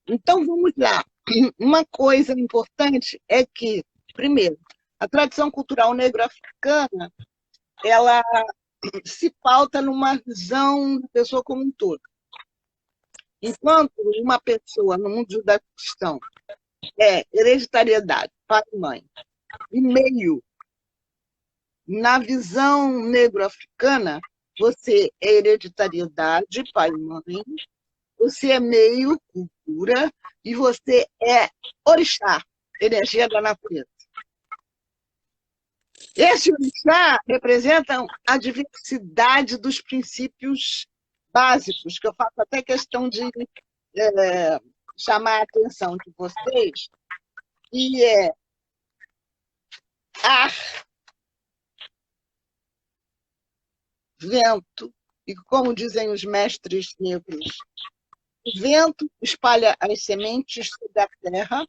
Então, vamos lá. Uma coisa importante é que, primeiro, a tradição cultural negro-africana, ela se pauta numa visão da pessoa como um todo. Enquanto uma pessoa no mundo judaico-cristão é hereditariedade, pai e mãe, e meio, na visão negro-africana, você é hereditariedade, pai e mãe, você é meio, cultura, e você é orixá, energia da natureza. Esse orixá representa a diversidade dos princípios básicos, que eu faço até questão de chamar a atenção de vocês, que é ar, vento, e como dizem os mestres negros, o vento espalha as sementes sobre a terra,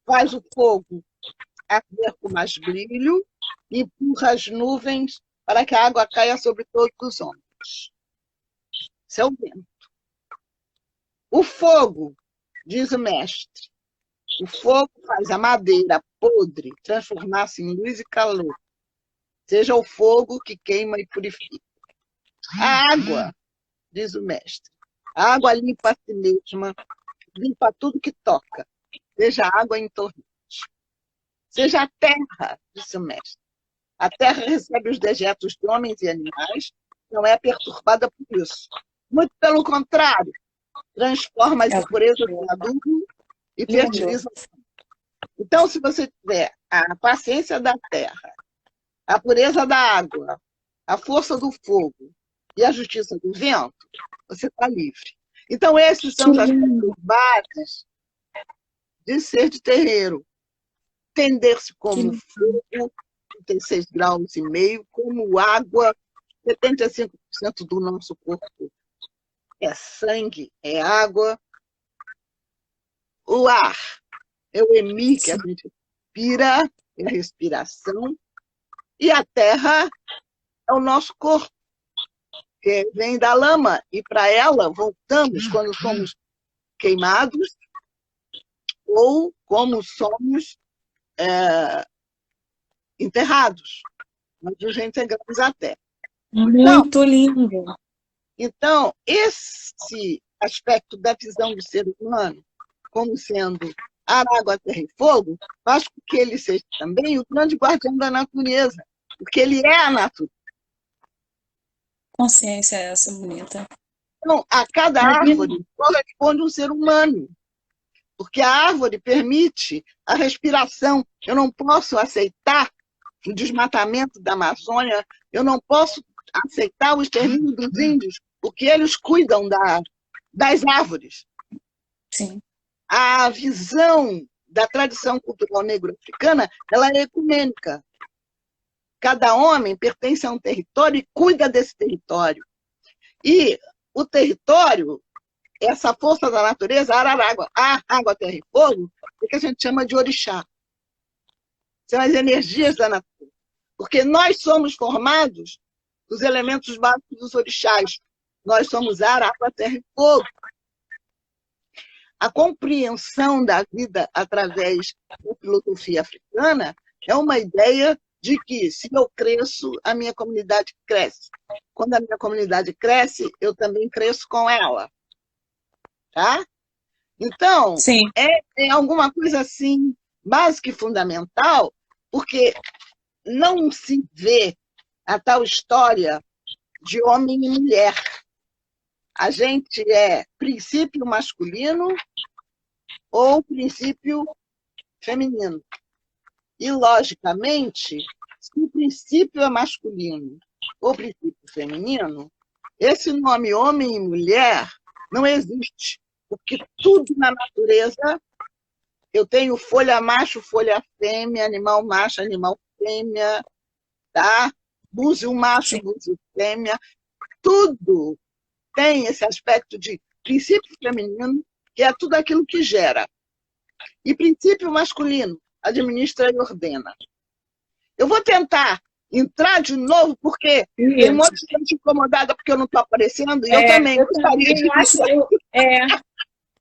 faz o fogo arder com mais brilho, e empurra as nuvens para que a água caia sobre todos os homens. Isso é o vento. O fogo, diz o mestre, o fogo faz a madeira podre transformar-se em luz e calor. Seja o fogo que queima e purifica. A água, diz o mestre, a água limpa a si mesma, limpa tudo que toca, seja água em torrente. Seja a terra, disse o mestre. A terra recebe os dejetos de homens e animais, não é perturbada por isso. Muito pelo contrário, transforma as impurezas em adubo e fertiliza. Então, se você tiver a paciência da terra, a pureza da água, a força do fogo e a justiça do vento, você está livre. Então, esses são os aspectos bases de ser de terreiro. Entender-se como fogo, 36 graus e meio, como água, 75% do nosso corpo é sangue, é água. O ar é o EMI que a gente respira, é a respiração. E a terra é o nosso corpo, que vem da lama, e para ela voltamos quando somos queimados ou como somos enterrados. Nós nos reintegramos à terra. Muito lindo. Então, esse aspecto da visão do ser humano como sendo ar, água, terra e fogo faz com que ele seja também o grande guardião da natureza, porque ele é a natureza. Consciência essa bonita. Então, a cada árvore corresponde um ser humano, porque a árvore permite a respiração. Eu não posso aceitar o desmatamento da Amazônia, eu não posso aceitar o extermínio dos índios, porque eles cuidam das árvores. Sim. A visão da tradição cultural negro-africana, ela é ecumênica. Cada homem pertence a um território e cuida desse território. E o território, essa força da natureza, ar, água, terra e fogo, é que a gente chama de orixá. São as energias da natureza. Porque nós somos formados dos elementos básicos dos orixás. Nós somos ar, água, terra e fogo. A compreensão da vida através da filosofia africana é uma ideia de que, se eu cresço, a minha comunidade cresce. Quando a minha comunidade cresce, eu também cresço com ela. Tá? Então, é alguma coisa assim, básica e fundamental, porque não se vê a tal história de homem e mulher. A gente é princípio masculino ou princípio feminino. E, logicamente, se o princípio é masculino ou princípio feminino, esse nome homem e mulher não existe, porque tudo na natureza, eu tenho folha macho, folha fêmea, animal macho, animal fêmea, tá? Búzio macho, búzio fêmea, tudo tem esse aspecto de princípio feminino, que é tudo aquilo que gera. E princípio masculino, administra e ordena. Eu vou tentar entrar de novo, porque tem um monte de gente incomodada porque eu não estou aparecendo, e eu também gostaria de...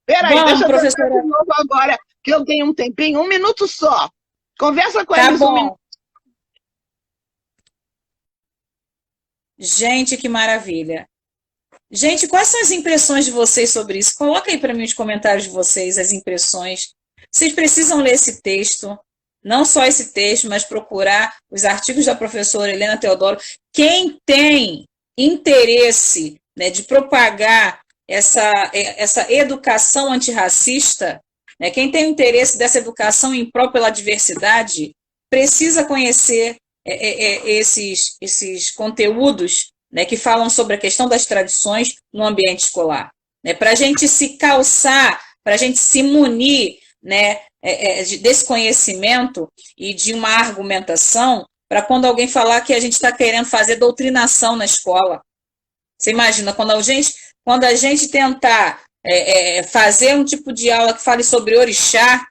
Peraí, Vamos, deixa eu tentar professora. de novo agora, que eu tenho um tempinho, 1 minuto só. Conversa com Tá eles 1 minuto. bom. Gente, que maravilha. Gente, quais são as impressões de vocês sobre isso? Coloca aí para mim os comentários de vocês, as impressões. Vocês precisam ler esse texto, não só esse texto, mas procurar os artigos da professora Helena Teodoro. Quem tem interesse, né, de propagar essa educação antirracista, né, quem tem interesse dessa educação em prol pela diversidade, precisa conhecer esses conteúdos, né, que falam sobre a questão das tradições no ambiente escolar, né, para a gente se calçar, para a gente se munir, né, desse conhecimento e de uma argumentação para quando alguém falar que a gente está querendo fazer doutrinação na escola. Você imagina, quando a gente tentar fazer um tipo de aula que fale sobre orixá,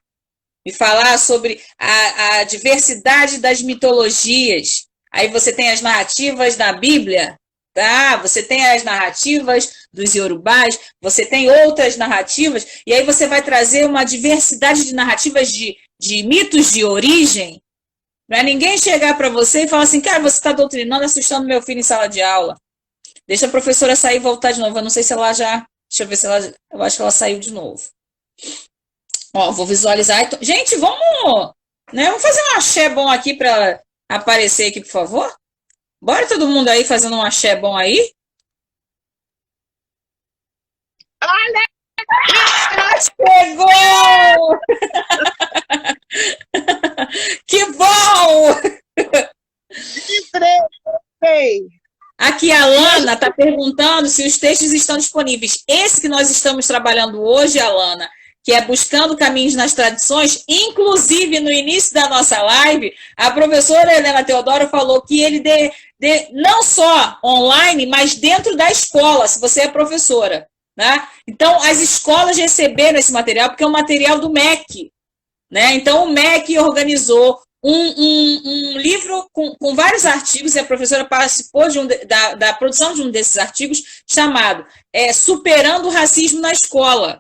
e falar sobre a diversidade das mitologias. Aí você tem as narrativas da Bíblia, tá? Você tem as narrativas dos iorubás, você tem outras narrativas, e aí você vai trazer uma diversidade de narrativas de mitos de origem, para ninguém chegar para você e falar assim, cara, você está doutrinando, assustando meu filho em sala de aula. Deixa a professora sair e voltar de novo. Eu não sei se ela já... Deixa eu ver se ela... Eu acho que ela saiu de novo. Ó, vou visualizar. Gente, vamos, né, vamos fazer um axé bom aqui para aparecer aqui, por favor? Bora todo mundo aí fazendo um axé bom aí? Olha! Chegou! Que bom! Entrei! Aqui a Alana está perguntando se os textos estão disponíveis. Esse que nós estamos trabalhando hoje, Alana, que é Buscando Caminhos nas Tradições, inclusive no início da nossa live, a professora Helena Teodoro falou que ele não só online, mas dentro da escola, se você é professora, né? Então, as escolas receberam esse material, porque é um material do MEC, né? Então, o MEC organizou um livro com vários artigos, e a professora participou da produção de um desses artigos, chamado Superando o Racismo na Escola.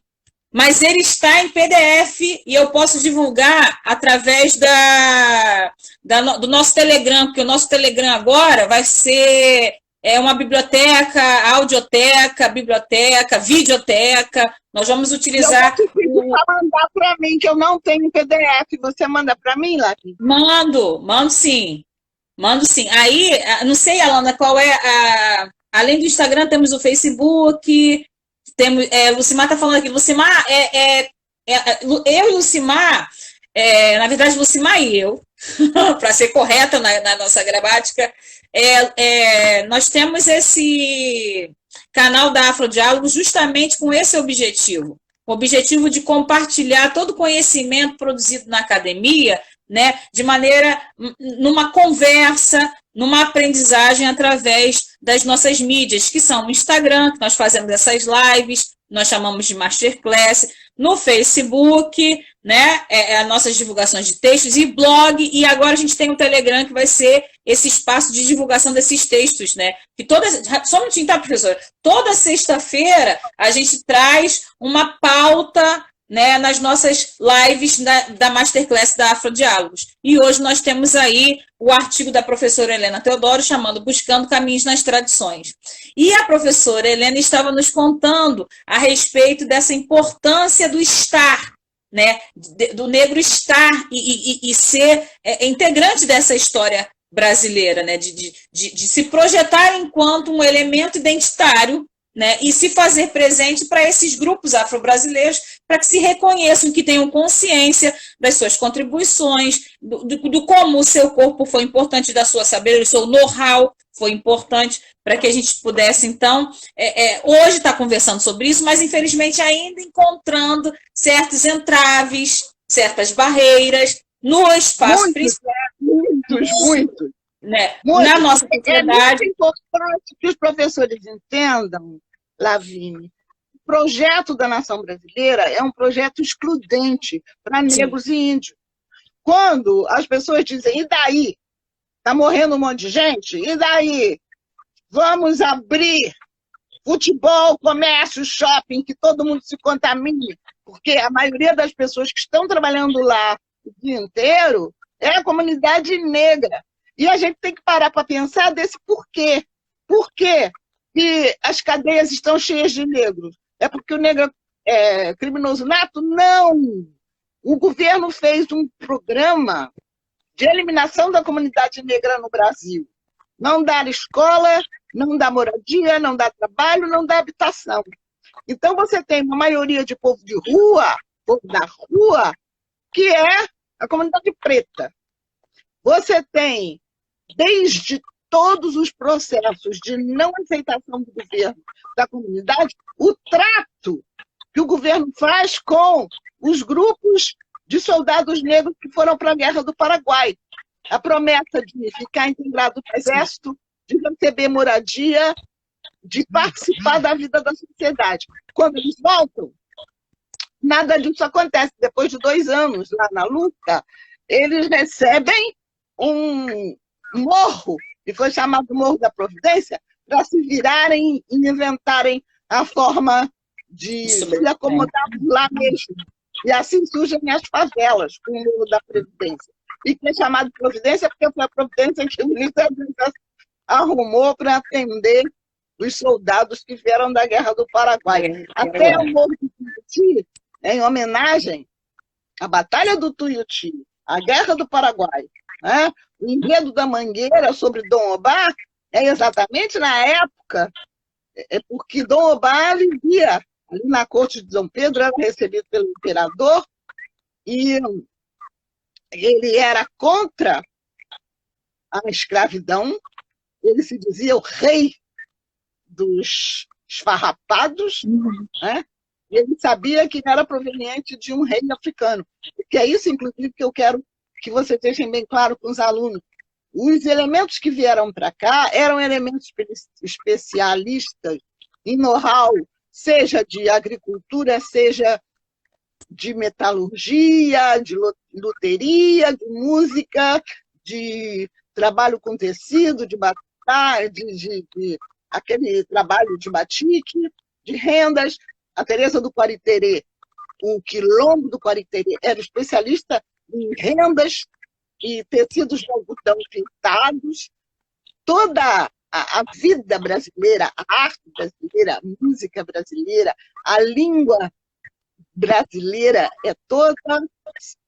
Mas ele está em PDF e eu posso divulgar através do nosso Telegram, porque o nosso Telegram agora vai ser uma biblioteca, audioteca, biblioteca, videoteca. Nós vamos utilizar... Eu vou pedir para mandar para mim, que eu não tenho PDF. Você manda para mim, Lavi? Mando sim. Mando sim. Aí, não sei, Alana, qual é além do Instagram, temos o Facebook... Lucimar está falando aqui, Lucimar, eu e Lucimar, na verdade, Lucimar e eu, para ser correta na nossa gramática, nós temos esse canal da Afrodiálogo justamente com esse objetivo, o objetivo de compartilhar todo o conhecimento produzido na academia, né, de maneira, numa conversa, numa aprendizagem através das nossas mídias, que são o Instagram, que nós fazemos essas lives, nós chamamos de Masterclass, no Facebook, né, as nossas divulgações de textos e blog, e agora a gente tem o Telegram, que vai ser esse espaço de divulgação desses textos, né, que só um minutinho, tá, professora? Toda sexta-feira a gente traz uma pauta, né, nas nossas lives da Masterclass da Afrodiálogos. E hoje nós temos aí o artigo da professora Helena Teodoro chamando Buscando Caminhos nas Tradições. E a professora Helena estava nos contando a respeito dessa importância do estar, né, do negro estar e ser integrante dessa história brasileira, né, de se projetar enquanto um elemento identitário, né, e se fazer presente para esses grupos afro-brasileiros, para que se reconheçam, que tenham consciência das suas contribuições, do como o seu corpo foi importante, da sua sabedoria, do seu know-how foi importante, para que a gente pudesse, então, hoje estar conversando sobre isso, mas, infelizmente, ainda encontrando certos entraves, certas barreiras no espaço principal. Muitos. Né? Na nossa sociedade. É muito importante que os professores entendam, Lavínia, o projeto da nação brasileira é um projeto excludente para negros e índios. Quando as pessoas dizem, e daí? Está morrendo um monte de gente? E daí? Vamos abrir futebol, comércio, shopping, que todo mundo se contamine. porque a maioria das pessoas que estão trabalhando lá o dia inteiro é a comunidade negra. E a gente tem que parar para pensar desse porquê. Por quê que as cadeias estão cheias de negros? É porque o negro é criminoso nato? Não! O governo fez um programa de eliminação da comunidade negra no Brasil. Não dá escola, não dá moradia, não dá trabalho, não dá habitação. Então, você tem uma maioria de povo de rua, povo da rua, que é a comunidade preta. Você tem, desde todos os processos de não aceitação do governo da comunidade, o trato que o governo faz com os grupos de soldados negros que foram para a Guerra do Paraguai. A promessa de ficar integrado no Exército, de receber moradia, de participar da vida da sociedade. Quando eles voltam, nada disso acontece. Depois de 2 anos lá na luta, eles recebem um morro, que foi chamado Morro da Providência, para se virarem e inventarem a forma de se acomodar lá mesmo. E assim surgem as favelas, com o Morro da Providência. E que é chamado de Providência porque foi a providência que o Ministério da Educação arrumou para atender os soldados que vieram da Guerra do Paraguai. Até o Morro do Tuiuti, em homenagem à Batalha do Tuiuti, à Guerra do Paraguai, né? O enredo da Mangueira sobre Dom Obá é exatamente na época, porque Dom Obá vivia ali na corte de Dom Pedro, era recebido pelo imperador, e ele era contra a escravidão, ele se dizia o rei dos esfarrapados, né? E ele sabia que era proveniente de um rei africano. Que é isso, inclusive, que eu quero que vocês deixem bem claro com os alunos. Os elementos que vieram para cá eram elementos especialistas em know-how, seja de agricultura, seja de metalurgia, de luteria, de música, de trabalho com tecido, de aquele trabalho de batique, de rendas. A Teresa do Quariterê, o Quilombo do Quariterê, era especialista em rendas e tecidos de algodão pintados. Toda a vida brasileira, a arte brasileira, a música brasileira, a língua brasileira é toda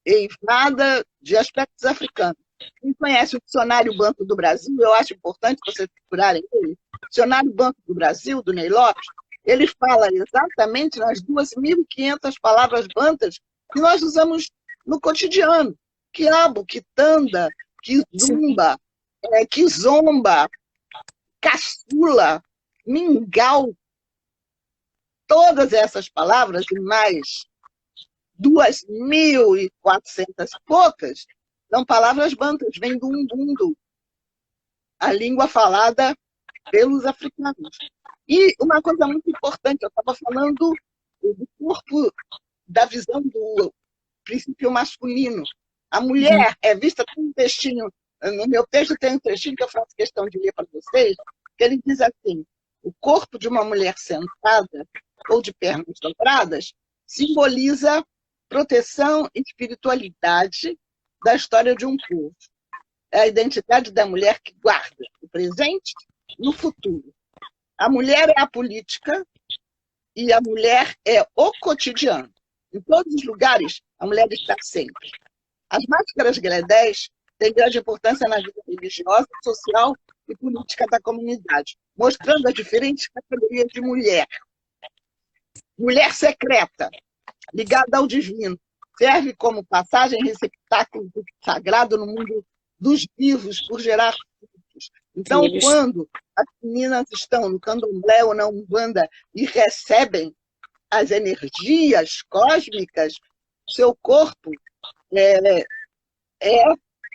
eivada de aspectos africanos. Quem conhece o Dicionário Banto do Brasil, eu acho importante vocês procurarem ele. O Dicionário Banto do Brasil, do Ney Lopes, ele fala exatamente nas 2.500 palavras bantas que nós usamos no cotidiano. Quiabo, quitanda, quizumba, quizomba, caçula, mingau. Todas essas palavras, e mais 2.400 e poucas, são palavras bantas, vêm do Umbundo, a língua falada pelos africanos. E uma coisa muito importante, eu estava falando do corpo, da visão do princípio masculino. A mulher é vista com um textinho, no meu texto tem um textinho que eu faço questão de ler para vocês, que ele diz assim: o corpo de uma mulher sentada ou de pernas dobradas simboliza proteção e espiritualidade da história de um povo. É a identidade da mulher que guarda o presente e o futuro. A mulher é a política e a mulher é o cotidiano. Em todos os lugares, a mulher está sempre. As máscaras gredés têm grande importância na vida religiosa, social e política da comunidade, mostrando as diferentes categorias de mulher. Mulher secreta, ligada ao divino, serve como passagem e receptáculo sagrado no mundo dos vivos por gerar frutos. Então, quando as meninas estão no candomblé ou na umbanda e recebem as energias cósmicas, seu corpo é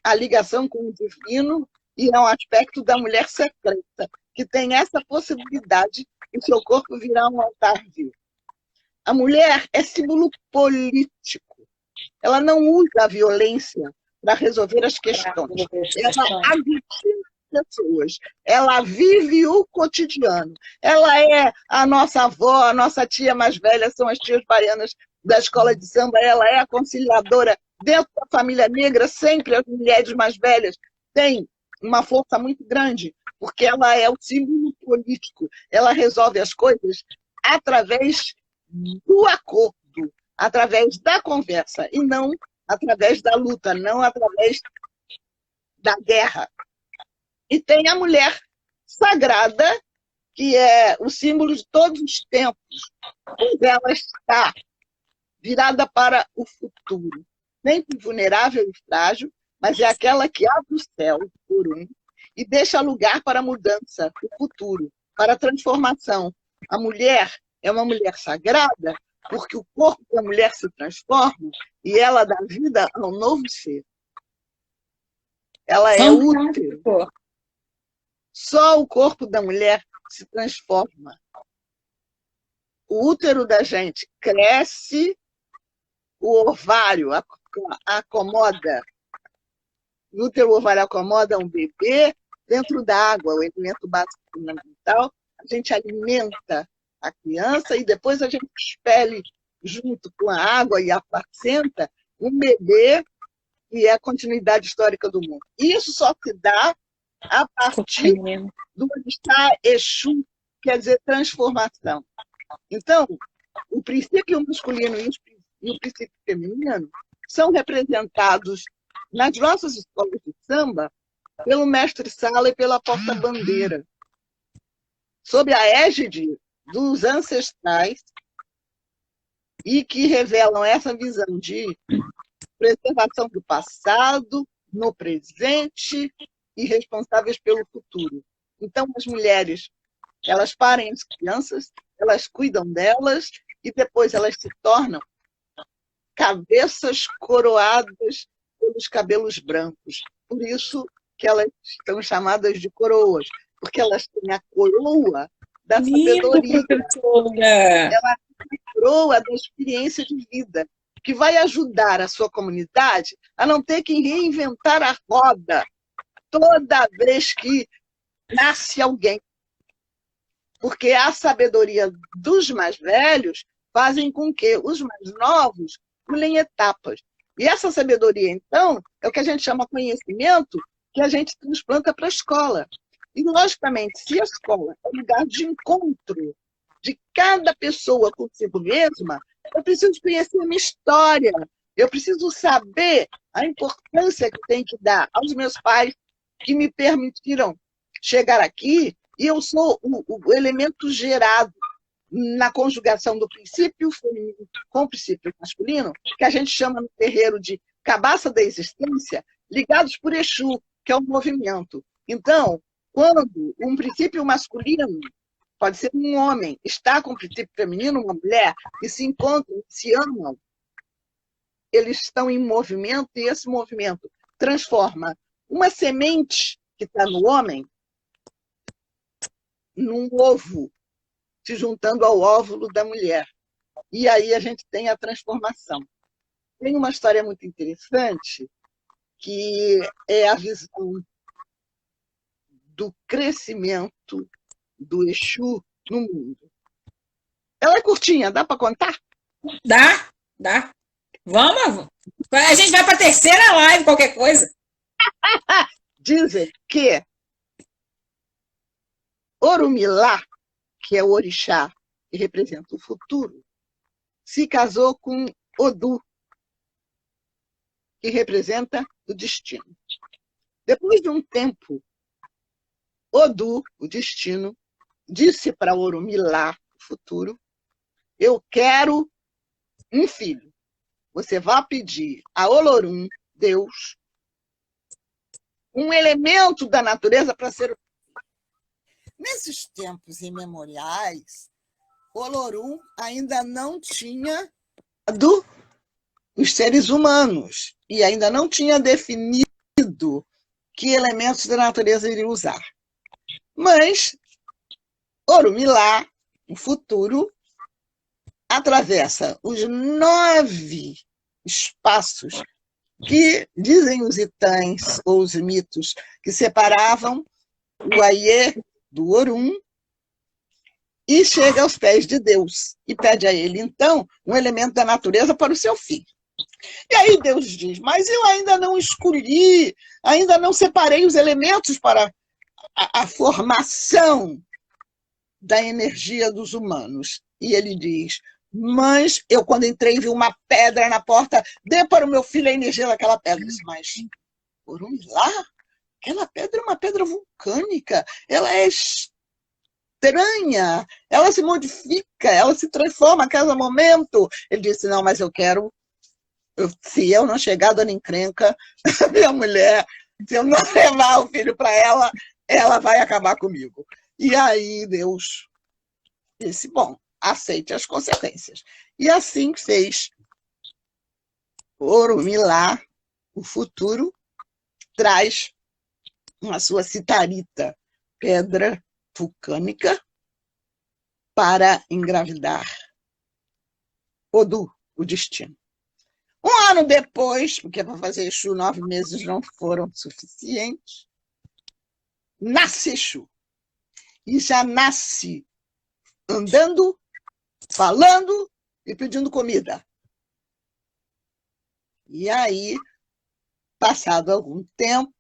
a ligação com o divino e é um aspecto da mulher secreta, que tem essa possibilidade de seu corpo virar um altar vivo. A mulher é símbolo político. Ela não usa a violência para resolver as questões. Ela aglutina pessoas. Ela vive o cotidiano. Ela é a nossa avó, a nossa tia mais velha, são as tias baianas da escola de samba, ela é a conciliadora dentro da família negra, sempre as mulheres mais velhas têm uma força muito grande, porque ela é o símbolo político, ela resolve as coisas através do acordo, através da conversa, e não através da luta, não através da guerra. E tem a mulher sagrada, que é o símbolo de todos os tempos, onde ela está virada para o futuro. Sempre vulnerável e frágil, mas é aquela que abre o céu por um e deixa lugar para a mudança, o futuro, para a transformação. A mulher é uma mulher sagrada porque o corpo da mulher se transforma e ela dá vida a um novo ser. Ela é útero. Só o corpo da mulher se transforma. O útero da gente cresce, o ovário acomoda, o útero o ovário acomoda um bebê dentro da água, o elemento básico fundamental. A gente alimenta a criança e depois a gente expele junto com a água e a placenta um bebê que é a continuidade histórica do mundo. Isso só se dá a partir do onde está Exu, quer dizer transformação. Então, o princípio masculino e o princípio feminino são representados nas nossas escolas de samba pelo mestre-sala e pela porta-bandeira, sob a égide dos ancestrais e que revelam essa visão de preservação do passado, no presente e responsáveis pelo futuro. Então, as mulheres, elas parem as crianças, elas cuidam delas e depois elas se tornam cabeças coroadas pelos cabelos brancos. Por isso que elas estão chamadas de coroas, porque elas têm a coroa da sabedoria. Ela tem a coroa da experiência de vida, que vai ajudar a sua comunidade a não ter que reinventar a roda toda vez que nasce alguém. Porque a sabedoria dos mais velhos fazem com que os mais novos pulem etapas. E essa sabedoria, então, é o que a gente chama conhecimento, que a gente transplanta para a escola. E, logicamente, se a escola é um lugar de encontro de cada pessoa consigo mesma, eu preciso conhecer a minha história, eu preciso saber a importância que tem que dar aos meus pais que me permitiram chegar aqui, e eu sou o elemento gerado na conjugação do princípio feminino com o princípio masculino, que a gente chama no terreiro de cabaça da existência, ligados por Exu, que é o movimento. Então, quando um princípio masculino, pode ser um homem, está com o princípio feminino, uma mulher, e se encontram, se amam, eles estão em movimento, e esse movimento transforma uma semente que está no homem num ovo, se juntando ao óvulo da mulher. E aí a gente tem a transformação. Tem uma história muito interessante, que é a visão do crescimento do Exu no mundo. Ela é curtinha, dá para contar? Dá. Vamos. A gente vai para a terceira live, qualquer coisa. Dizem que Orumilá, que é o orixá que representa o futuro, se casou com Odu, que representa o destino. Depois de um tempo, Odu, o destino, disse para Orumilá, o futuro, eu quero um filho. Você vai pedir a Olorum, Deus, um elemento da natureza para ser. Nesses tempos imemoriais, Olorum ainda não tinha os seres humanos e ainda não tinha definido que elementos da natureza iria usar. Mas Orumilá, o futuro, atravessa os 9 espaços que dizem os itãs ou os mitos que separavam o Aie do Orum e chega aos pés de Deus e pede a ele, então, um elemento da natureza para o seu filho. E aí Deus diz, mas eu ainda não escolhi, ainda não separei os elementos para a formação da energia dos humanos. E ele diz, mas eu quando entrei vi uma pedra na porta, dê para o meu filho a energia daquela pedra. Eu disse, mas por um milagre, aquela pedra é uma pedra vulcânica, ela é estranha, ela se modifica, ela se transforma a cada momento. Ele disse, não, mas eu quero, se eu não chegar dando encrenca, minha mulher, se eu não levar o filho para ela vai acabar comigo. E aí Deus disse, bom, aceite as consequências. E assim fez. Orumilá, o futuro, traz a sua citarita, pedra vulcânica, para engravidar Odu, o destino. Um ano depois, porque para fazer Exu 9 meses não foram suficientes, nasce Exu. E já nasce andando, falando e pedindo comida. E aí, passado algum tempo,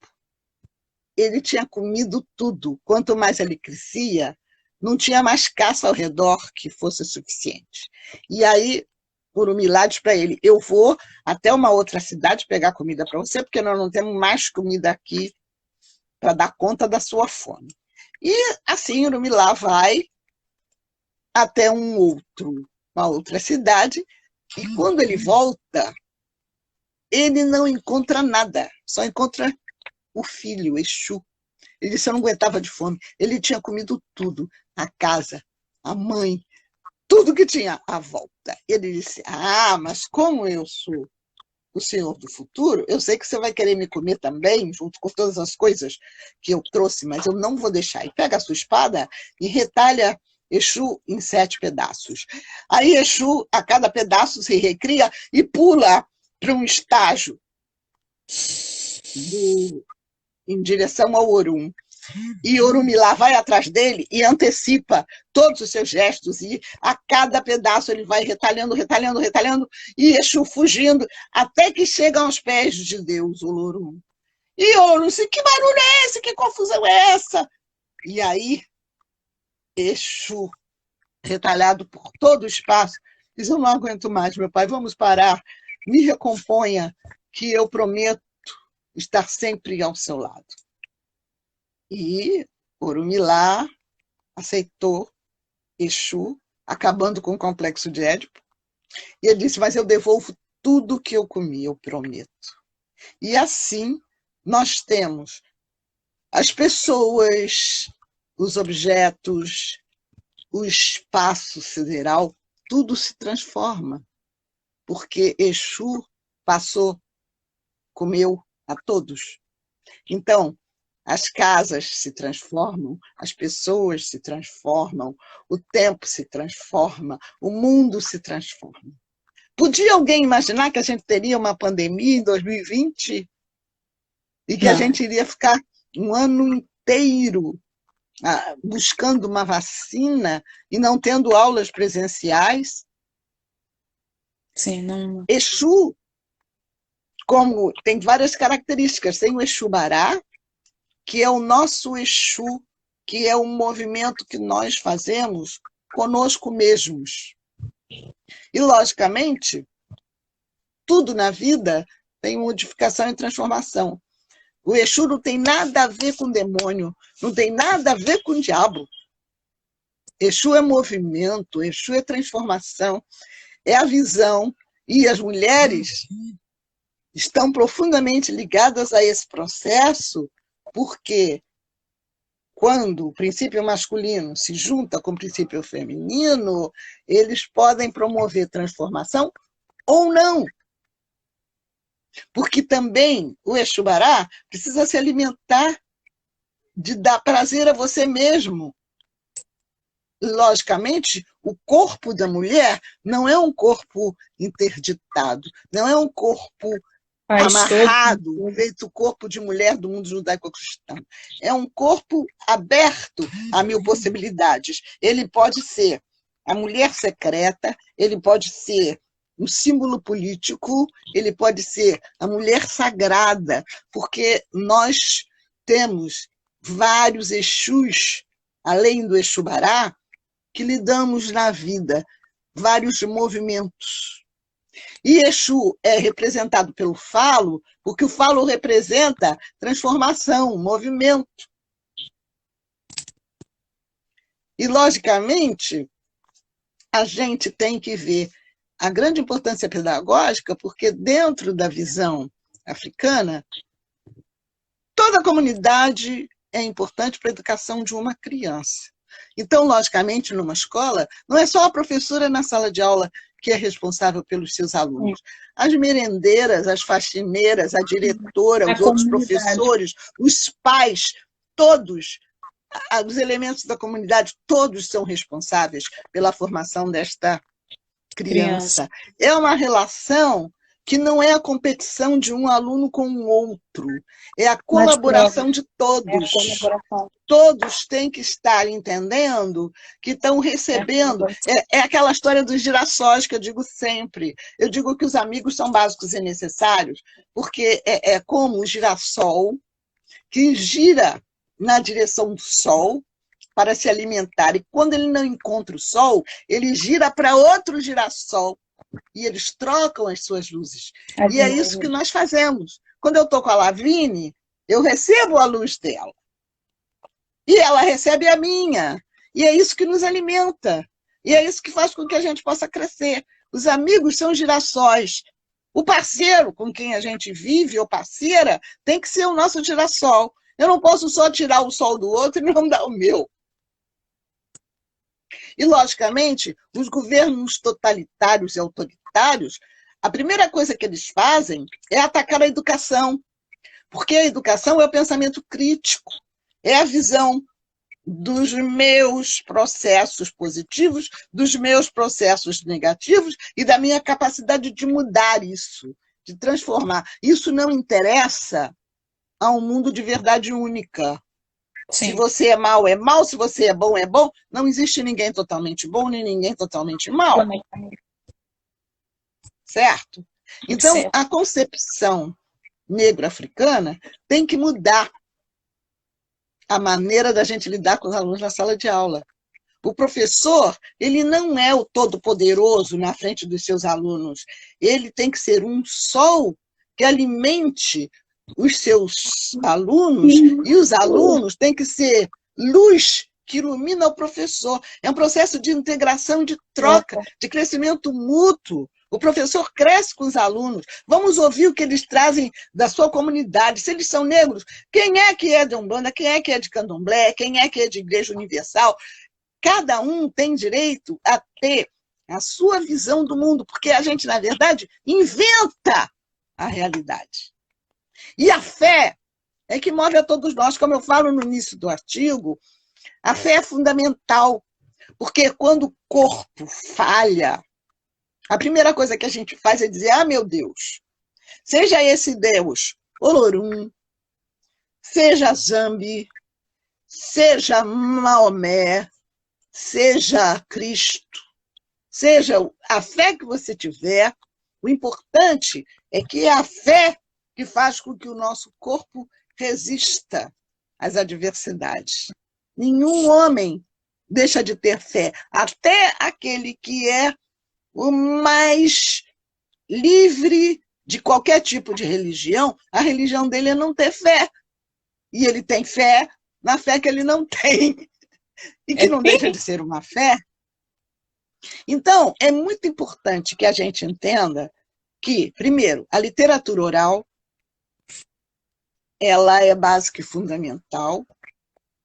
ele tinha comido tudo. Quanto mais ele crescia, não tinha mais caça ao redor que fosse suficiente. E aí, Orumilá diz para ele, eu vou até uma outra cidade pegar comida para você, porque nós não temos mais comida aqui para dar conta da sua fome. E assim, Orumilá vai até uma outra cidade, e quando ele volta, ele não encontra nada, só encontra o filho, Exu. Ele disse, eu não aguentava de fome. Ele tinha comido tudo, a casa, a mãe, tudo que tinha à volta. Ele disse, mas como eu sou o senhor do futuro, eu sei que você vai querer me comer também, junto com todas as coisas que eu trouxe, mas eu não vou deixar. E pega a sua espada e retalha Exu em 7 pedaços. Aí Exu, a cada pedaço, se recria e pula para um estágio em direção ao Orum. E Orumilá vai atrás dele e antecipa todos os seus gestos, e a cada pedaço ele vai retalhando, retalhando, retalhando, e Exu fugindo, até que chega aos pés de Deus, Olorum. E Olorum disse, que barulho é esse? Que confusão é essa? E aí, Exu, retalhado por todo o espaço, diz, eu não aguento mais, meu pai, vamos parar, me recomponha, que eu prometo estar sempre ao seu lado. E Orumilá aceitou Exu, acabando com o complexo de Édipo. E ele disse, mas eu devolvo tudo que eu comi, eu prometo. E assim nós temos as pessoas, os objetos, o espaço sideral, tudo se transforma, porque Exu passou, comeu a todos. Então, as casas se transformam, as pessoas se transformam, o tempo se transforma, o mundo se transforma. Podia alguém imaginar que a gente teria uma pandemia em 2020 e que a gente iria ficar um ano inteiro buscando uma vacina e não tendo aulas presenciais? Sim, não. Exu, como tem várias características, tem o Exu Bará, que é o nosso Exu, que é um movimento que nós fazemos conosco mesmos. E, logicamente, tudo na vida tem modificação e transformação. O Exu não tem nada a ver com demônio, não tem nada a ver com diabo. Exu é movimento, Exu é transformação, é a visão. E as mulheres estão profundamente ligadas a esse processo, porque quando o princípio masculino se junta com o princípio feminino, eles podem promover transformação ou não. Porque também o Exu Bará precisa se alimentar de dar prazer a você mesmo. Logicamente, o corpo da mulher não é um corpo interditado, não é um corpo Faz todo amarrado, sentido. feito corpo de mulher do mundo judaico-cristão. É um corpo aberto a mil possibilidades. Ele pode ser a mulher secreta, ele pode ser um símbolo político, ele pode ser a mulher sagrada, porque nós temos vários Exus, além do Exu Bará, que lidamos na vida, vários movimentos. E Exu é representado pelo falo, porque o falo representa transformação, movimento. E, logicamente, a gente tem que ver a grande importância pedagógica, porque dentro da visão africana, toda a comunidade é importante para a educação de uma criança. Então, logicamente, numa escola, não é só a professora na sala de aula que é responsável pelos seus alunos. As merendeiras, as faxineiras, a diretora, A os outros comunidade. professores, os pais, todos, os elementos da comunidade, todos são responsáveis pela formação desta criança. É uma relação que não é a competição de um aluno com o outro, é a colaboração de todos. Todos têm que estar entendendo que estão recebendo. É aquela história dos girassóis que eu digo sempre. Eu digo que os amigos são básicos e necessários, porque é como o girassol que gira na direção do sol para se alimentar. E quando ele não encontra o sol, ele gira para outro girassol e eles trocam as suas luzes. E é isso que nós fazemos. Quando eu estou com a Lavínia, eu recebo a luz dela. E ela recebe a minha. E é isso que nos alimenta. E é isso que faz com que a gente possa crescer. Os amigos são girassóis. O parceiro com quem a gente vive, ou parceira, tem que ser o nosso girassol. Eu não posso só tirar o sol do outro e não dar o meu. E, logicamente, os governos totalitários e autoritários, a primeira coisa que eles fazem é atacar a educação, porque a educação é o pensamento crítico, é a visão dos meus processos positivos, dos meus processos negativos e da minha capacidade de mudar isso, de transformar. Isso não interessa a um mundo de verdade única. Sim. Se você é mal, é mal. Se você é bom, é bom. Não existe ninguém totalmente bom, nem ninguém totalmente mal. Certo? Então, certo. A concepção negro-africana tem que mudar a maneira da gente lidar com os alunos na sala de aula. O professor, ele não é o todo-poderoso na frente dos seus alunos. Ele tem que ser um sol que alimente os seus alunos, e os alunos têm que ser luz que ilumina o professor. É um processo de integração, de troca, de crescimento mútuo. O professor cresce com os alunos. Vamos ouvir o que eles trazem da sua comunidade. Se eles são negros, quem é que é de Umbanda, quem é que é de Candomblé, quem é que é de Igreja Universal? Cada um tem direito a ter a sua visão do mundo, porque a gente, na verdade, inventa a realidade. E a fé é que move a todos nós, como eu falo no início do artigo, a fé é fundamental, porque quando o corpo falha, a primeira coisa que a gente faz é dizer, ah, meu Deus, seja esse Deus Olorum, seja Zambi, seja Maomé, seja Cristo, seja a fé que você tiver, o importante é que é a fé que faz com que o nosso corpo resista às adversidades. Nenhum homem deixa de ter fé, até aquele que é o mais livre de qualquer tipo de religião, a religião dele é não ter fé. E ele tem fé na fé que ele não tem, e que não deixa de ser uma fé. Então, é muito importante que a gente entenda que, primeiro, a literatura oral ela é básica e fundamental,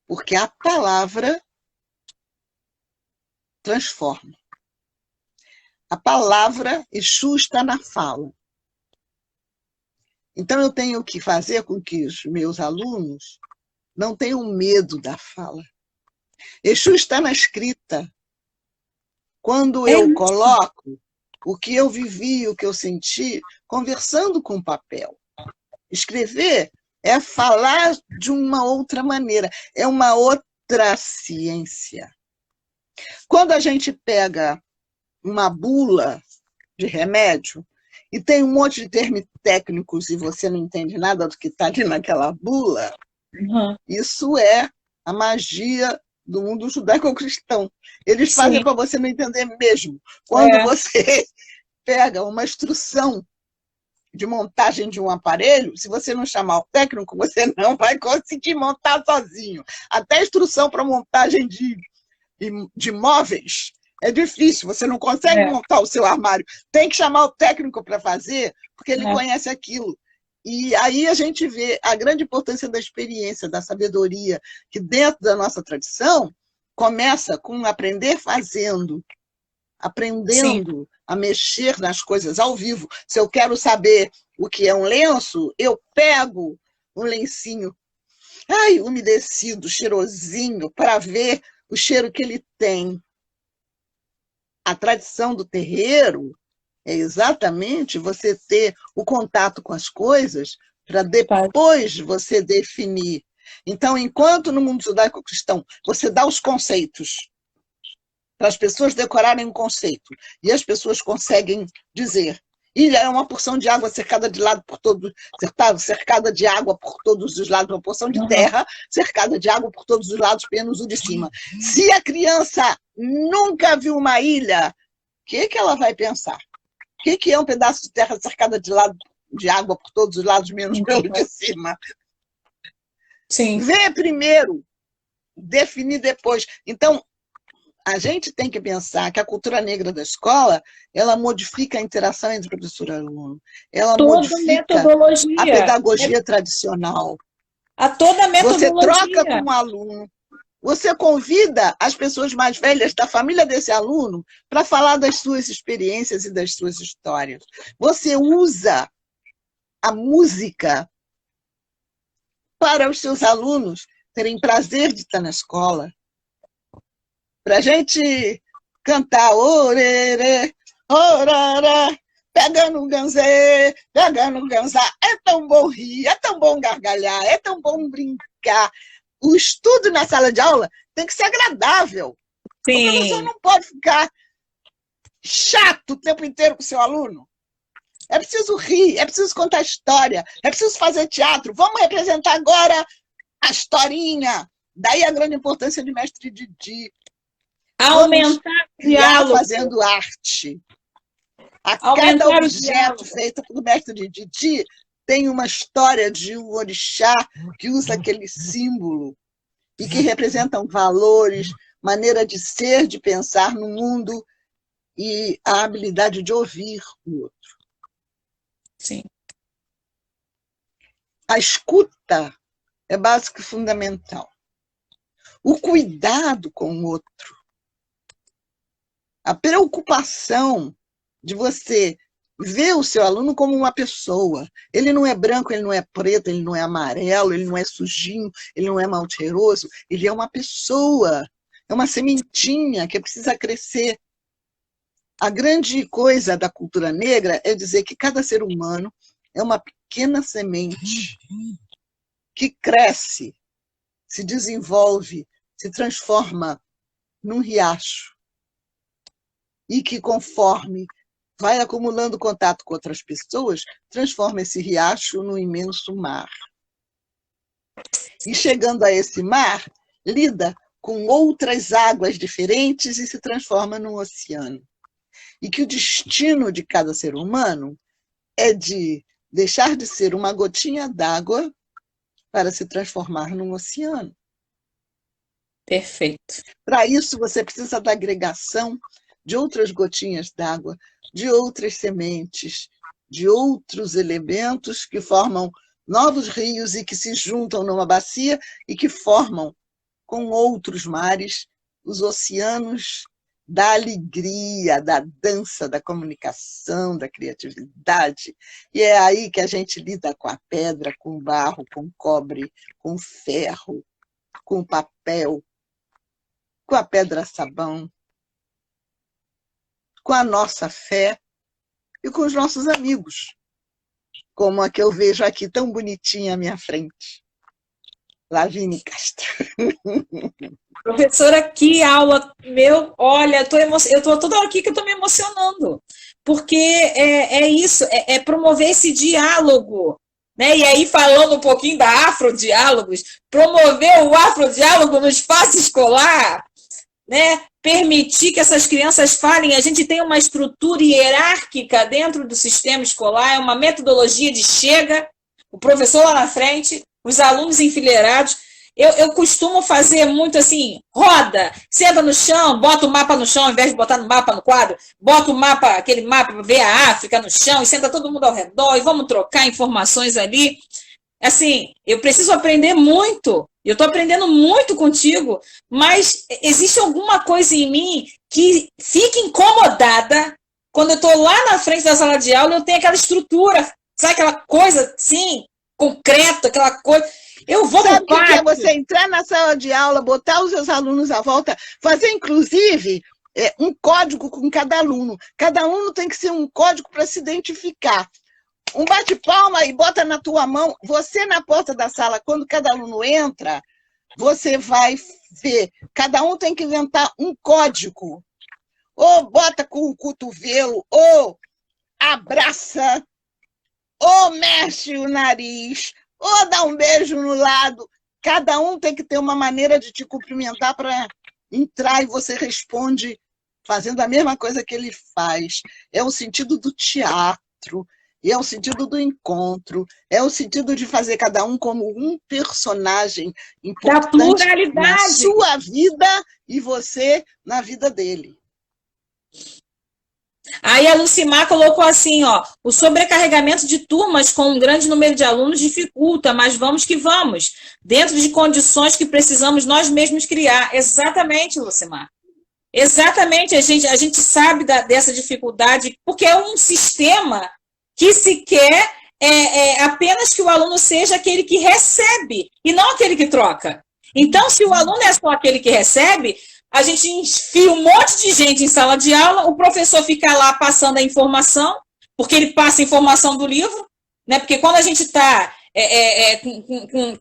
porque a palavra transforma. A palavra, Exu está na fala. Então, eu tenho que fazer com que os meus alunos não tenham medo da fala. Exu está na escrita. Quando eu coloco o que eu vivi, o que eu senti, conversando com o papel. Escrever é falar de uma outra maneira, é uma outra ciência. Quando a gente pega uma bula de remédio e tem um monte de termos técnicos e você não entende nada do que está ali naquela bula, isso é a magia do mundo judaico-cristão. Eles fazem para você não entender mesmo. Quando você pega uma instrução de montagem de um aparelho, se você não chamar o técnico, você não vai conseguir montar sozinho. Até instrução para montagem de móveis é difícil, você não consegue montar o seu armário. Tem que chamar o técnico para fazer, porque ele conhece aquilo. E aí a gente vê a grande importância da experiência, da sabedoria, que dentro da nossa tradição começa com aprender fazendo, aprendendo a mexer nas coisas ao vivo. Se eu quero saber o que é um lenço, eu pego um lencinho umedecido, cheirosinho, para ver o cheiro que ele tem. A tradição do terreiro é exatamente você ter o contato com as coisas para depois você definir. Então, enquanto no mundo judaico-cristão você dá os conceitos para as pessoas decorarem um conceito, e as pessoas conseguem dizer: ilha é uma porção de água cercada de lado por todos, cercada de água por todos os lados, uma porção de terra cercada de água por todos os lados, menos o de cima. Se a criança nunca viu uma ilha, o que ela vai pensar? O que é um pedaço de terra cercada de água por todos os lados, menos pelo de cima? Vê primeiro, definir depois. Então, a gente tem que pensar que a cultura negra da escola, ela modifica a interação entre professor e aluno. Ela modifica a pedagogia tradicional. Toda a metodologia. Você troca com o aluno. Você convida as pessoas mais velhas da família desse aluno para falar das suas experiências e das suas histórias. Você usa a música para os seus alunos terem prazer de estar na escola. Para a gente cantar orerê, orará, pega no ganzê, pega no ganzá. É tão bom rir, é tão bom gargalhar, é tão bom brincar. O estudo na sala de aula tem que ser agradável. Sim. O professor não pode ficar chato o tempo inteiro com o seu aluno. É preciso rir, é preciso contar história, é preciso fazer teatro. Vamos representar agora a historinha. Daí a grande importância de mestre Didi. Aumentar o diálogo. Fazendo arte. Cada objeto feito pelo mestre Didi tem uma história de um orixá que usa aquele símbolo e que representam valores, maneira de ser, de pensar no mundo e a habilidade de ouvir o outro. Sim. A escuta é básica e fundamental. O cuidado com o outro. A preocupação de você ver o seu aluno como uma pessoa. Ele não é branco, ele não é preto, ele não é amarelo, ele não é sujinho, ele não é mal cheiroso. Ele é uma pessoa, é uma sementinha que precisa crescer. A grande coisa da cultura negra é dizer que cada ser humano é uma pequena semente que cresce, se desenvolve, se transforma num riacho. E que, conforme vai acumulando contato com outras pessoas, transforma esse riacho num imenso mar. E chegando a esse mar, lida com outras águas diferentes e se transforma num oceano. E que o destino de cada ser humano é de deixar de ser uma gotinha d'água para se transformar num oceano. Perfeito. Para isso, você precisa da agregação de outras gotinhas d'água, de outras sementes, de outros elementos que formam novos rios e que se juntam numa bacia e que formam, com outros mares, os oceanos da alegria, da dança, da comunicação, da criatividade. E é aí que a gente lida com a pedra, com o barro, com o cobre, com o ferro, com o papel, com a pedra-sabão, com a nossa fé e com os nossos amigos, como a que eu vejo aqui tão bonitinha à minha frente. Lavínia Castro. Professora, que aula, olha, eu tô toda hora aqui que eu tô me emocionando, porque é isso, é promover esse diálogo, né? E aí, falando um pouquinho da afrodiálogos, promover o afrodiálogo no espaço escolar, né? Permitir que essas crianças falem, a gente tem uma estrutura hierárquica dentro do sistema escolar, é uma metodologia de chega, o professor lá na frente, os alunos enfileirados. Eu costumo fazer muito assim, roda, senta no chão, bota o mapa no chão, ao invés de botar no mapa no quadro, bota o mapa, aquele mapa para ver a África no chão, e senta todo mundo ao redor, e vamos trocar informações ali. Assim, eu preciso aprender muito, eu estou aprendendo muito contigo, mas existe alguma coisa em mim que fica incomodada quando eu estou lá na frente da sala de aula, eu tenho aquela estrutura, sabe aquela coisa assim, concreta, aquela coisa. Eu vou Sabe o que é você entrar na sala de aula, botar os seus alunos à volta, fazer, inclusive, um código com cada aluno. Cada aluno tem que ser um código para se identificar. Um bate-palma e bota na tua mão. Você, na porta da sala, quando cada aluno entra, você vai ver. Cada um tem que inventar um código. Ou bota com o cotovelo, ou abraça, ou mexe o nariz, ou dá um beijo no lado. Cada um tem que ter uma maneira de te cumprimentar para entrar e você responde fazendo a mesma coisa que ele faz. É o sentido do teatro, é o sentido do encontro, é o sentido de fazer cada um como um personagem importante na sua vida e você na vida dele. Aí a Lucimar colocou assim, ó, o sobrecarregamento de turmas com um grande número de alunos dificulta, mas vamos que vamos, dentro de condições que precisamos nós mesmos criar. Exatamente, Lucimar. Exatamente, a gente sabe dessa dificuldade, porque é um sistema que se quer apenas que o aluno seja aquele que recebe, e não aquele que troca. Então, se o aluno é só aquele que recebe, a gente enfia um monte de gente em sala de aula, o professor fica lá passando a informação, porque ele passa a informação do livro, né? Porque quando a gente está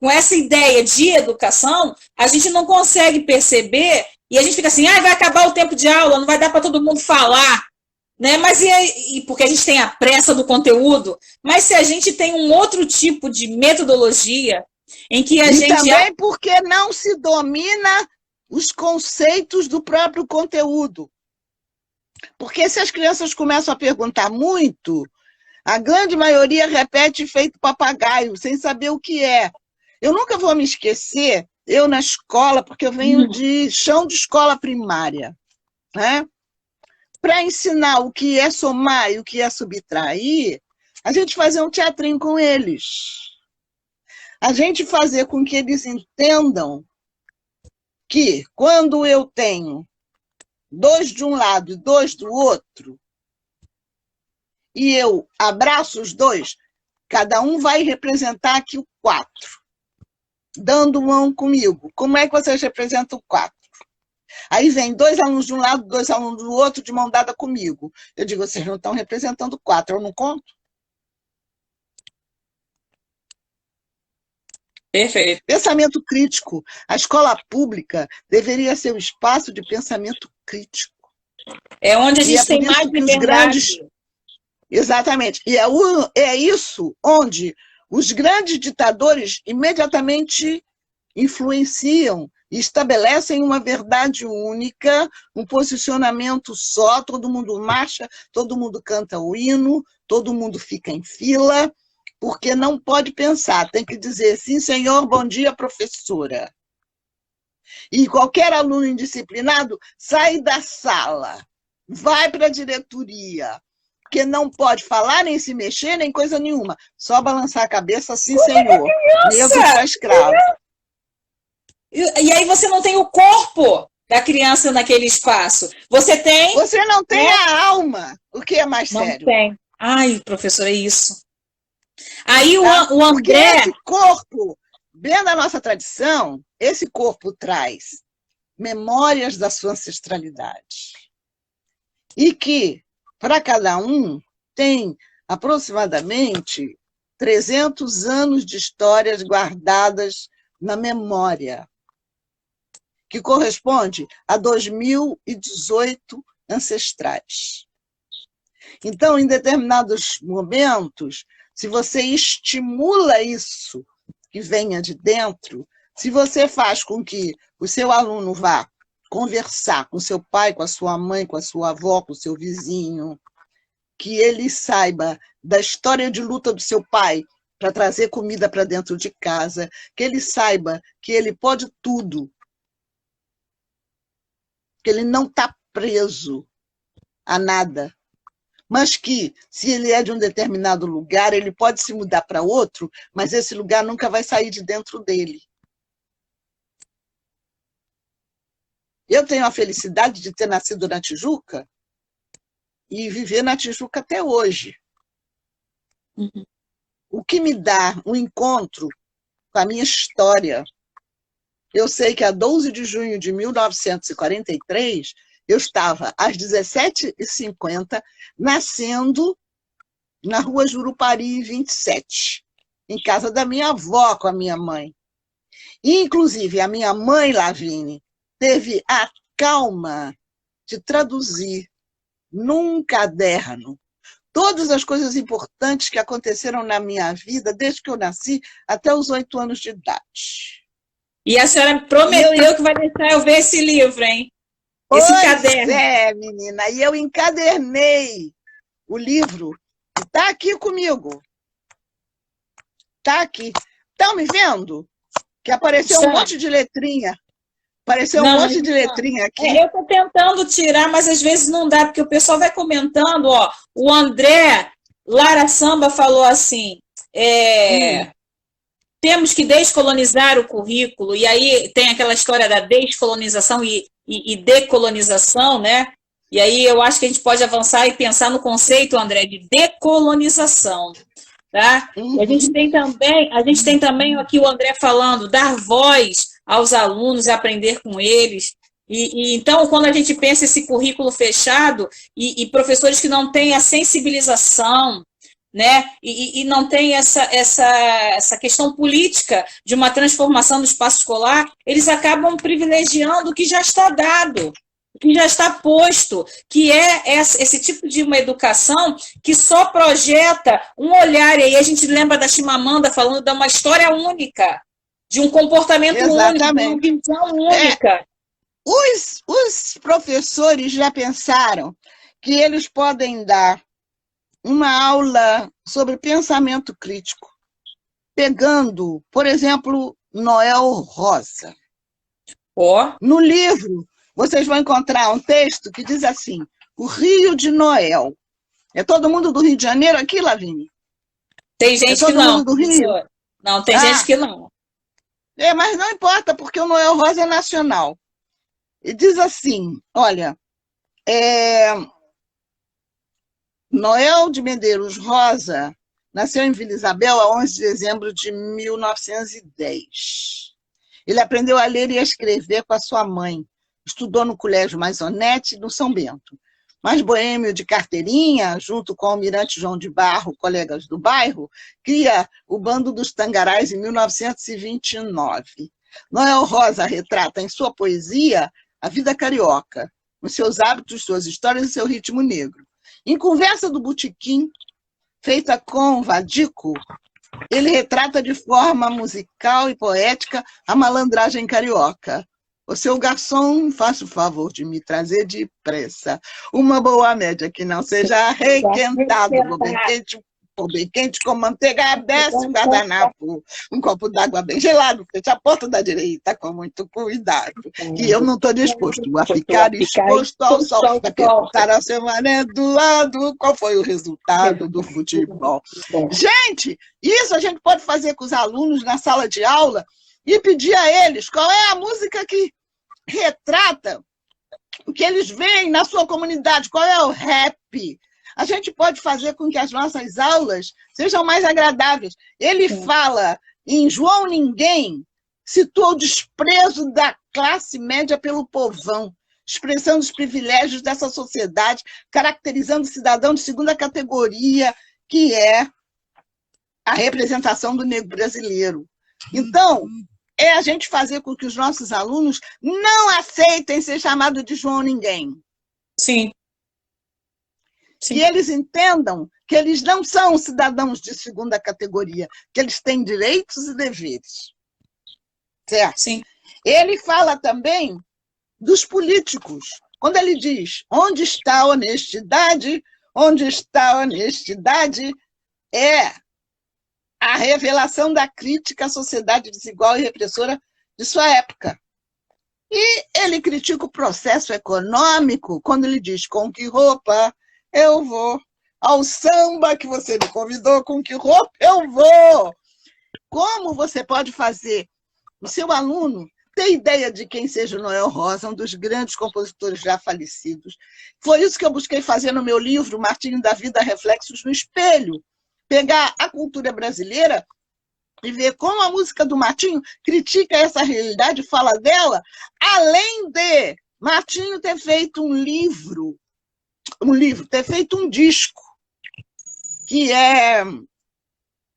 com essa ideia de educação, a gente não consegue perceber, e a gente fica assim, vai acabar o tempo de aula, não vai dar para todo mundo falar, né? Mas porque a gente tem a pressa do conteúdo, mas se a gente tem um outro tipo de metodologia, em que a gente... também porque não se domina os conceitos do próprio conteúdo. Porque se as crianças começam a perguntar muito, a grande maioria repete feito papagaio, sem saber o que é. Eu nunca vou me esquecer, eu na escola, porque eu venho de chão de escola primária, né? Para ensinar o que é somar e o que é subtrair, a gente fazia um teatrinho com eles. A gente fazer com que eles entendam que quando eu tenho 2 de um lado e 2 do outro, e eu abraço os 2, cada um vai representar aqui o 4, dando mão comigo. Como é que vocês representam o 4? Aí vem 2 alunos de um lado, 2 alunos do outro, de mão dada comigo. Eu digo, vocês não estão representando o 4, eu não conto? Perfeito. Pensamento crítico. A escola pública deveria ser um espaço de pensamento crítico. É onde a gente tem mais liberdade. Exatamente. E é isso onde os grandes ditadores imediatamente influenciam e estabelecem uma verdade única, um posicionamento só, todo mundo marcha, todo mundo canta o hino, todo mundo fica em fila, porque não pode pensar, tem que dizer, sim, senhor, bom dia, professora. E qualquer aluno indisciplinado sai da sala, vai para a diretoria, porque não pode falar, nem se mexer, nem coisa nenhuma, só balançar a cabeça, sim, senhor, mesmo para escravo. E aí você não tem o corpo da criança naquele espaço. Você tem... Você não tem a alma, o que é mais sério. Não tem. Ai, professor, é isso. Aí o André... Porque esse corpo, dentro da nossa tradição, esse corpo traz memórias da sua ancestralidade. E que, para cada um, tem aproximadamente 300 anos de histórias guardadas na memória, que corresponde a 2018 ancestrais. Então, em determinados momentos, se você estimula isso que venha de dentro, se você faz com que o seu aluno vá conversar com seu pai, com a sua mãe, com a sua avó, com o seu vizinho, que ele saiba da história de luta do seu pai para trazer comida para dentro de casa, que ele saiba que ele pode tudo, que ele não está preso a nada, mas que, se ele é de um determinado lugar, ele pode se mudar para outro, mas esse lugar nunca vai sair de dentro dele. Eu tenho a felicidade de ter nascido na Tijuca e viver na Tijuca até hoje. Uhum. O que me dá um encontro com a minha história. Eu sei que a 12 de junho de 1943, eu estava às 17h50 nascendo na rua Jurupari 27, em casa da minha avó com a minha mãe. E, inclusive, a minha mãe, Lavínia, teve a calma de traduzir num caderno todas as coisas importantes que aconteceram na minha vida desde que eu nasci até os 8 anos de idade. E a senhora prometeu que vai deixar eu ver esse livro, hein? Esse caderno. É, menina, e eu encadernei o livro. Está aqui comigo. Está aqui. Estão me vendo? Que apareceu um monte de letrinha. Apareceu um monte de letrinha aqui. Eu estou tentando tirar, mas às vezes não dá, porque o pessoal vai comentando, ó. O André Lara Samba falou assim, temos que descolonizar o currículo, e aí tem aquela história da descolonização e decolonização, né? E aí eu acho que a gente pode avançar e pensar no conceito, André, de decolonização. Tá? E a gente tem também aqui o André falando, dar voz aos alunos e aprender com eles. Então, quando a gente pensa esse currículo fechado e professores que não têm a sensibilização, né, e não tem essa questão política de uma transformação do espaço escolar, eles acabam privilegiando o que já está dado, o que já está posto, que é esse tipo de uma educação que só projeta um olhar, e aí a gente lembra da Chimamanda falando de uma história única, de um comportamento único, de uma visão única. Os professores já pensaram que eles podem dar uma aula sobre pensamento crítico, pegando, por exemplo, Noel Rosa. No livro, vocês vão encontrar um texto que diz assim, o Rio de Noel. É todo mundo do Rio de Janeiro aqui, Lavínia? Tem gente que não. Do Rio? Não, tem gente que não. Mas não importa, porque o Noel Rosa é nacional. E diz assim, olha, Noel de Medeiros Rosa nasceu em Vila Isabel a 11 de dezembro de 1910. Ele aprendeu a ler e a escrever com a sua mãe. Estudou no Colégio Maisonete, no São Bento. Mas boêmio de carteirinha, junto com o almirante João de Barro, colegas do bairro, cria o Bando dos Tangarais em 1929. Noel Rosa retrata em sua poesia a vida carioca, os seus hábitos, suas histórias e seu ritmo negro. Em Conversa do Botequim, feita com Vadico, ele retrata de forma musical e poética a malandragem carioca. O seu garçom, faça o favor de me trazer depressa uma boa média que não seja requentado, ou bem quente com manteiga, desce o guardanapo, um copo d'água bem gelado, fecha a porta da direita com muito cuidado, que eu não estou disposto a ficar exposto ao sol, para perguntar a semana do lado qual foi o resultado do futebol. Gente, isso a gente pode fazer com os alunos na sala de aula e pedir a eles qual é a música que retrata o que eles veem na sua comunidade, qual é o rap. A gente pode fazer com que as nossas aulas sejam mais agradáveis. Ele fala em João Ninguém, citou o desprezo da classe média pelo povão. expressando os privilégios dessa sociedade, caracterizando o cidadão de segunda categoria, que é a representação do negro brasileiro. Então, é a gente fazer com que os nossos alunos não aceitem ser chamados de João Ninguém. Sim. Sim. Que eles entendam que eles não são cidadãos de segunda categoria, que eles têm direitos e deveres. Certo? Sim. Ele fala também dos políticos. Quando ele diz, onde está a honestidade? Onde está a honestidade? É a revelação da crítica à sociedade desigual e repressora de sua época. E ele critica o processo econômico quando ele diz, com que roupa eu vou ao samba que você me convidou, com que roupa eu vou? Como você pode fazer o seu aluno ter ideia de quem seja o Noel Rosa, um dos grandes compositores já falecidos? Foi isso que eu busquei fazer no meu livro, Martinho da Vida, Reflexos no Espelho. Pegar a cultura brasileira e ver como a música do Martinho critica essa realidade, fala dela, além de Martinho ter feito um livro, ter feito um disco, que é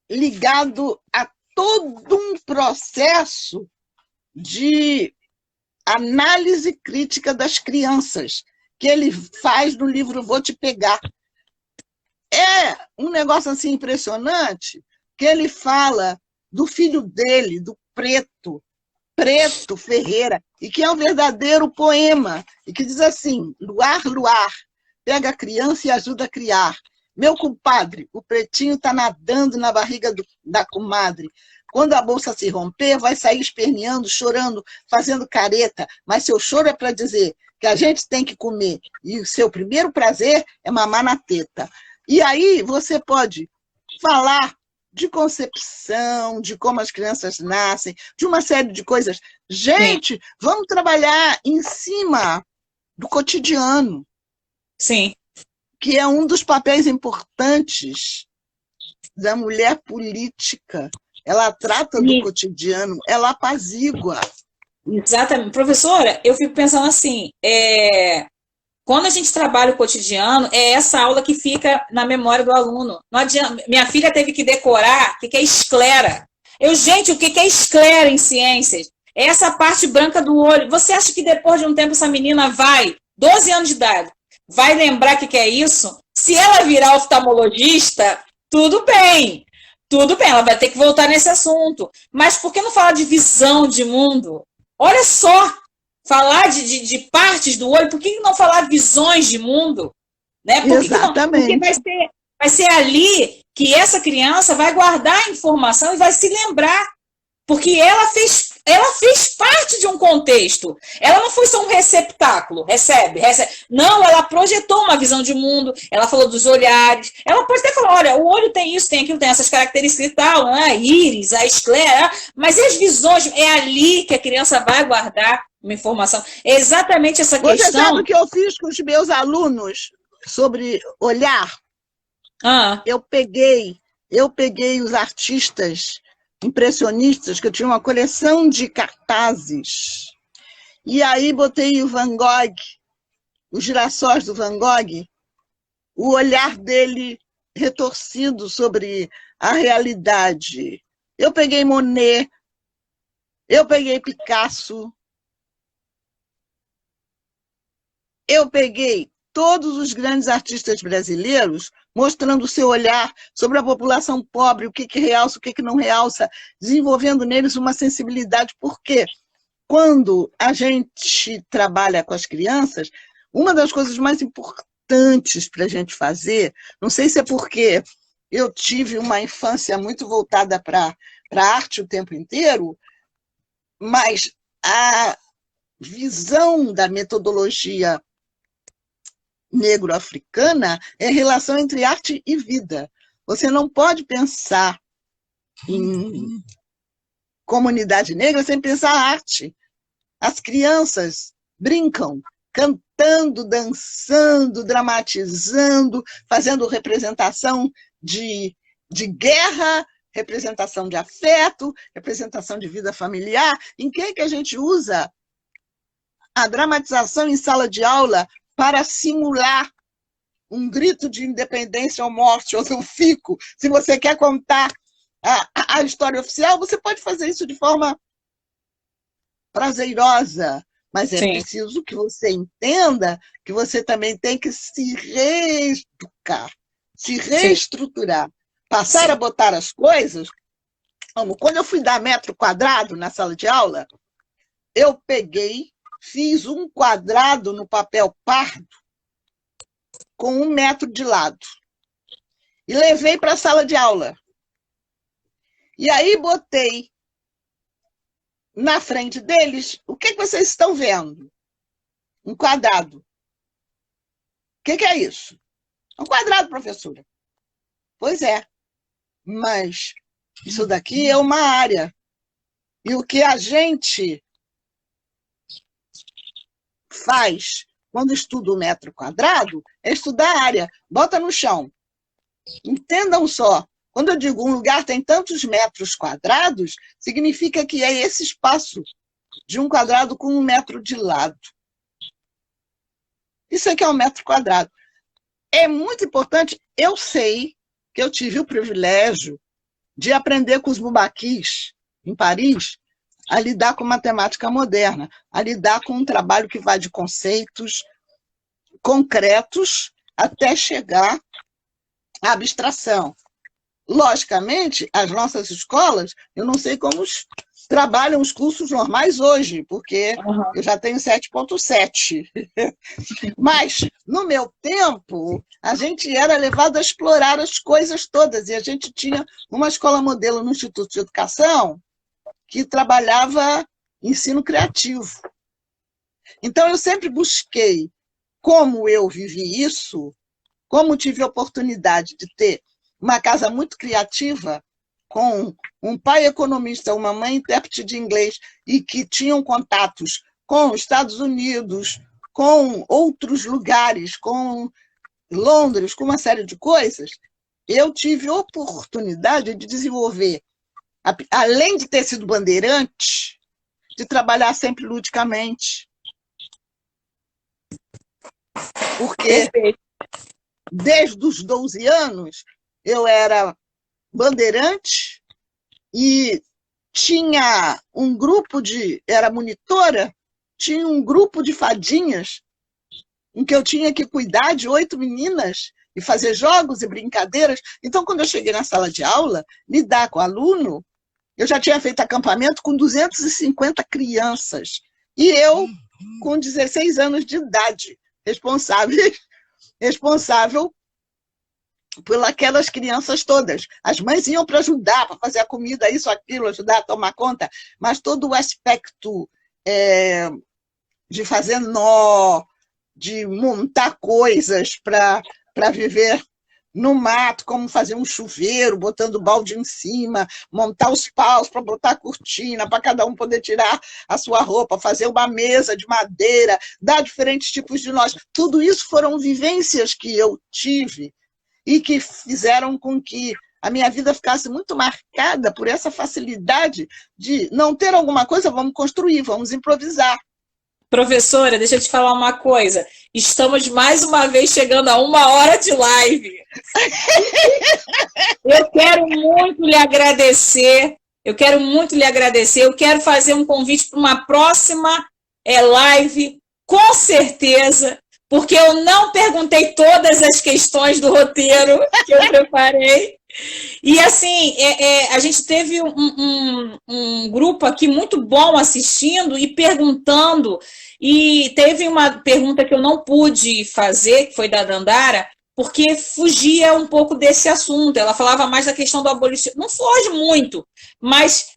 ligado a todo um processo de análise crítica das crianças, que ele faz no livro Vou Te Pegar. É um negócio assim impressionante, que ele fala do filho dele, do Preto Ferreira, e que é um verdadeiro poema, e que diz assim, luar, luar, pega a criança e ajuda a criar. Meu compadre, o pretinho está nadando na barriga da comadre. Quando a bolsa se romper, vai sair esperneando, chorando, fazendo careta, mas seu choro é para dizer que a gente tem que comer, e o seu primeiro prazer é mamar na teta. E aí você pode falar de concepção, de como as crianças nascem, de uma série de coisas. Gente, vamos trabalhar em cima do cotidiano. Sim. Que é um dos papéis importantes da mulher política. Ela trata do cotidiano, ela apazigua. Exatamente. Professora, eu fico pensando assim, quando a gente trabalha o cotidiano, é essa aula que fica na memória do aluno. Não adianta. Minha filha teve que decorar o que é esclera. Gente, o que é esclera em ciências? É essa parte branca do olho. Você acha que depois de um tempo essa menina vai, 12 anos de idade, vai lembrar o que é isso? Se ela virar oftalmologista, tudo bem. Tudo bem, ela vai ter que voltar nesse assunto. Mas por que não falar de visão de mundo? Olha só, falar de partes do olho, por que não falar visões de mundo? Né? Exatamente. Porque vai ser ali que essa criança vai guardar a informação e vai se lembrar. Porque ela fez parte de um contexto. Ela não foi só um receptáculo, recebe. Não, ela projetou uma visão de mundo, ela falou dos olhares. Ela pode até falar, olha, o olho tem isso, tem aquilo, tem essas características e tal, né? A íris, a esclera, mas e as visões? É ali que a criança vai guardar uma informação. É exatamente essa questão. Você sabe o que eu fiz com os meus alunos sobre olhar? Eu peguei os artistas impressionistas, que eu tinha uma coleção de cartazes, e aí botei o Van Gogh, os girassóis do Van Gogh, o olhar dele retorcido sobre a realidade. Eu peguei Monet, eu peguei Picasso, eu peguei todos os grandes artistas brasileiros mostrando o seu olhar sobre a população pobre, o que realça, o que não realça, desenvolvendo neles uma sensibilidade, porque quando a gente trabalha com as crianças, uma das coisas mais importantes para a gente fazer, não sei se é porque eu tive uma infância muito voltada para a arte o tempo inteiro, mas a visão da metodologia negro-africana é a relação entre arte e vida. Você não pode pensar em comunidade negra sem pensar arte. As crianças brincam, cantando, dançando, dramatizando, fazendo representação de guerra, representação de afeto, representação de vida familiar. Em que a gente usa a dramatização em sala de aula para simular um grito de independência ou morte, ou do fico. Se você quer contar a história oficial, você pode fazer isso de forma prazerosa, mas é preciso que você entenda que você também tem que se reeducar, se reestruturar, passar a botar as coisas. Quando eu fui dar metro quadrado na sala de aula, eu fiz um quadrado no papel pardo com 1 metro de lado e levei para a sala de aula. E aí botei na frente deles, o que vocês estão vendo? Um quadrado. O que é isso? Um quadrado, professora. Pois é, mas isso daqui é uma área. E o que a gente faz quando estuda o metro quadrado é estudar a área. Bota no chão. Entendam só. Quando eu digo um lugar tem tantos metros quadrados, significa que é esse espaço de um quadrado com 1 metro de lado. Isso aqui é 1 metro quadrado. É muito importante. Eu sei que eu tive o privilégio de aprender com os bubaquis, em Paris, a lidar com matemática moderna, a lidar com um trabalho que vai de conceitos concretos até chegar à abstração. Logicamente, as nossas escolas, eu não sei como trabalham os cursos normais hoje, porque eu já tenho 7.7. Mas, no meu tempo, a gente era levado a explorar as coisas todas, e a gente tinha uma escola modelo no Instituto de Educação que trabalhava ensino criativo. Então, eu sempre busquei como eu vivi isso, como tive a oportunidade de ter uma casa muito criativa, com um pai economista, uma mãe intérprete de inglês, e que tinham contatos com os Estados Unidos, com outros lugares, com Londres, com uma série de coisas, eu tive oportunidade de desenvolver, além de ter sido bandeirante, de trabalhar sempre ludicamente. Porque desde os 12 anos eu era bandeirante e tinha um grupo era monitora, tinha um grupo de fadinhas em que eu tinha que cuidar de 8 meninas e fazer jogos e brincadeiras. Então, quando eu cheguei na sala de aula, lidar com aluno, eu já tinha feito acampamento com 250 crianças. E eu, com 16 anos de idade, responsável por aquelas crianças todas. As mães iam para ajudar, para fazer a comida, isso, aquilo, ajudar a tomar conta, mas todo o aspecto de fazer nó, de montar coisas para viver no mato, como fazer um chuveiro, botando balde em cima, montar os paus para botar a cortina, para cada um poder tirar a sua roupa, fazer uma mesa de madeira, dar diferentes tipos de nós. Tudo isso foram vivências que eu tive e que fizeram com que a minha vida ficasse muito marcada por essa facilidade de não ter alguma coisa, vamos construir, vamos improvisar. Professora, deixa eu te falar uma coisa. Estamos mais uma vez chegando a 1 hora de live. Eu quero muito lhe agradecer. Eu quero fazer um convite para uma próxima live, com certeza, porque eu não perguntei todas as questões do roteiro que eu preparei. E assim, a gente teve um grupo aqui muito bom assistindo e perguntando, e teve uma pergunta que eu não pude fazer, que foi da Dandara, porque fugia um pouco desse assunto. Ela falava mais da questão do abolicionismo, não foge muito, mas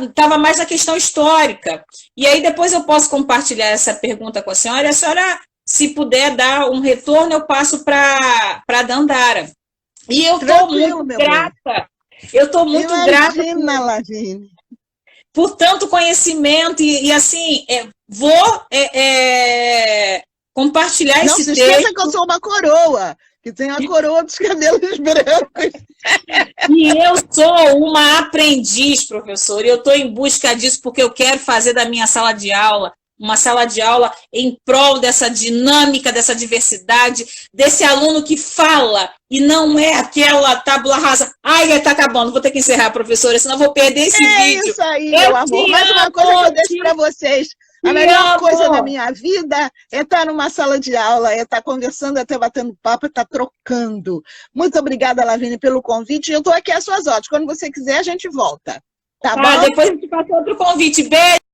estava mais na questão histórica. E aí depois eu posso compartilhar essa pergunta com a senhora, e a senhora, se puder dar um retorno, eu passo para a Dandara. E eu estou muito grata. Eu estou muito grata por tanto conhecimento e assim, vou compartilhar esse texto. Não se esqueça que eu sou uma coroa, que tem a coroa dos cabelos brancos. E eu sou uma aprendiz, professor, e eu estou em busca disso porque eu quero fazer da minha sala de aula uma sala de aula em prol dessa dinâmica, dessa diversidade, desse aluno que fala e não é aquela tábula rasa. Ai, está acabando, vou ter que encerrar, professora, senão vou perder esse vídeo. É isso aí, meu amor. Mais uma coisa que eu deixo para vocês. A melhor coisa da minha vida é estar numa sala de aula, é estar conversando, é estar batendo papo, é estar trocando. Muito obrigada, Lavínia, pelo convite. Eu estou aqui às suas ordens. Quando você quiser, a gente volta. Tá bom? Depois a gente passa outro convite. Beijo!